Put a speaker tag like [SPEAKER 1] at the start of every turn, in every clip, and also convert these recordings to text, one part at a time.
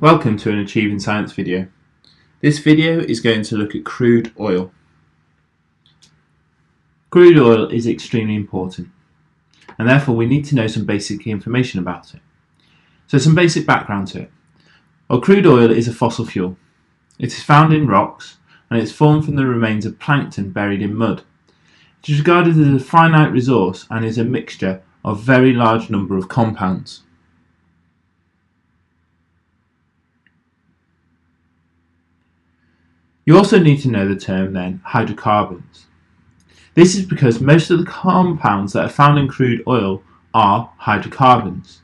[SPEAKER 1] Welcome to an Achieving Science video. This video is going to look at crude oil. Crude oil is extremely important, and therefore we need to know some basic information about it. So some basic background to it. Well, crude oil is a fossil fuel. It is found in rocks and it's formed from the remains of plankton buried in mud. It is regarded as a finite resource and is a mixture of a very large number of compounds. You also need to know the term then, hydrocarbons. This is because most of the compounds that are found in crude oil are hydrocarbons.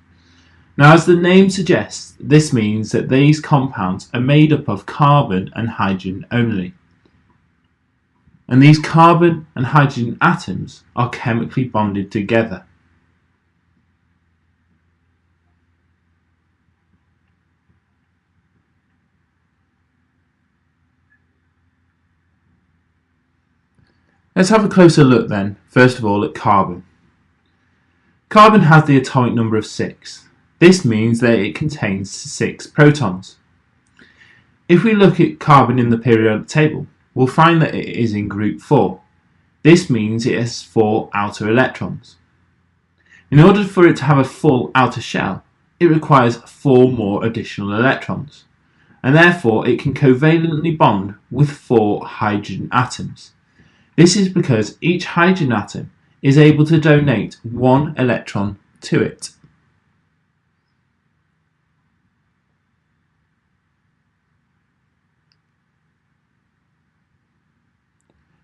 [SPEAKER 1] Now, as the name suggests, this means that these compounds are made up of carbon and hydrogen only. And these carbon and hydrogen atoms are chemically bonded together. Let's have a closer look then, first of all, at carbon. Carbon has the atomic number of 6. This means that it contains 6 protons. If we look at carbon in the periodic table, we'll find that it is in group 4. This means it has 4 outer electrons. In order for it to have a full outer shell, it requires 4 more additional electrons, and therefore it can covalently bond with 4 hydrogen atoms. This is because each hydrogen atom is able to donate 1 electron to it.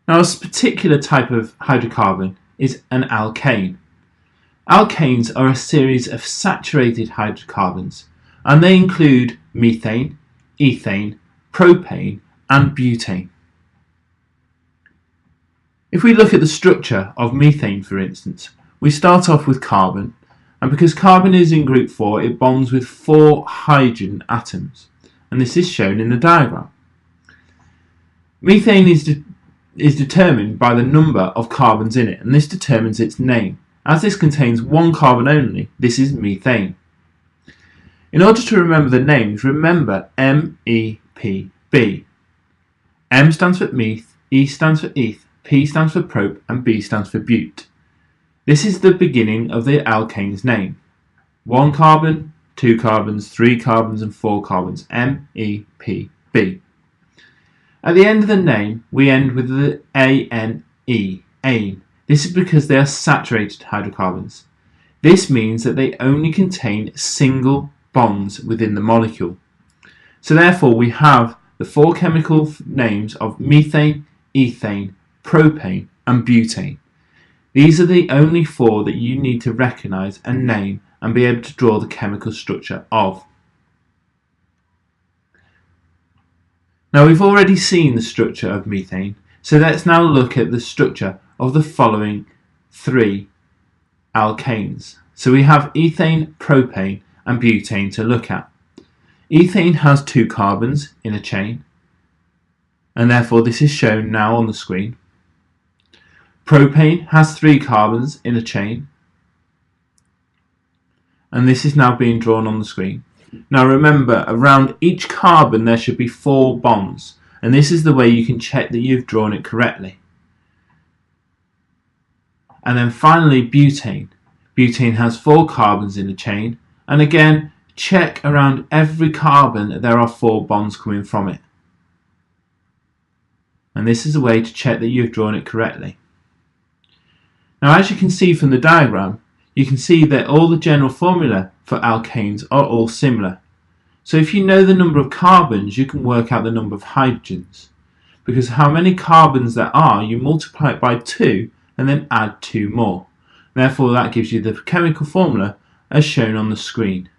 [SPEAKER 1] Now, a particular type of hydrocarbon is an alkane. Alkanes are a series of saturated hydrocarbons, and they include methane, ethane, propane, and butane. If we look at the structure of methane, for instance, we start off with carbon, and because carbon is in group 4, it bonds with 4 hydrogen atoms, and this is shown in the diagram. Methane is determined by the number of carbons in it, and this determines its name. As this contains 1 carbon only, this is methane. In order to remember the names, remember MEPB. M stands for meth, E stands for eth, P stands for prop, and B stands for but. This is the beginning of the alkane's name. 1 carbon, 2 carbons, 3 carbons, and 4 carbons. MEPB. At the end of the name, we end with the ANE, ane. This is because they are saturated hydrocarbons. This means that they only contain single bonds within the molecule. So therefore we have the 4 chemical names of methane, ethane, propane, and butane. These are the only 4 that you need to recognise and name and be able to draw the chemical structure of. Now, we've already seen the structure of methane, so let's now look at the structure of the following 3 alkanes. So we have ethane, propane, and butane to look at. Ethane has 2 carbons in a chain, and therefore this is shown now on the screen. Propane has 3 carbons in a chain, and this is now being drawn on the screen. Now remember, around each carbon there should be 4 bonds, and this is the way you can check that you've drawn it correctly. And then finally butane. Butane has 4 carbons in a chain, and again check around every carbon that there are 4 bonds coming from it. And this is a way to check that you've drawn it correctly. Now, as you can see from the diagram, you can see that all the general formula for alkanes are all similar. So if you know the number of carbons, you can work out the number of hydrogens. Because how many carbons there are, you multiply it by 2 and then add 2 more. Therefore, that gives you the chemical formula as shown on the screen.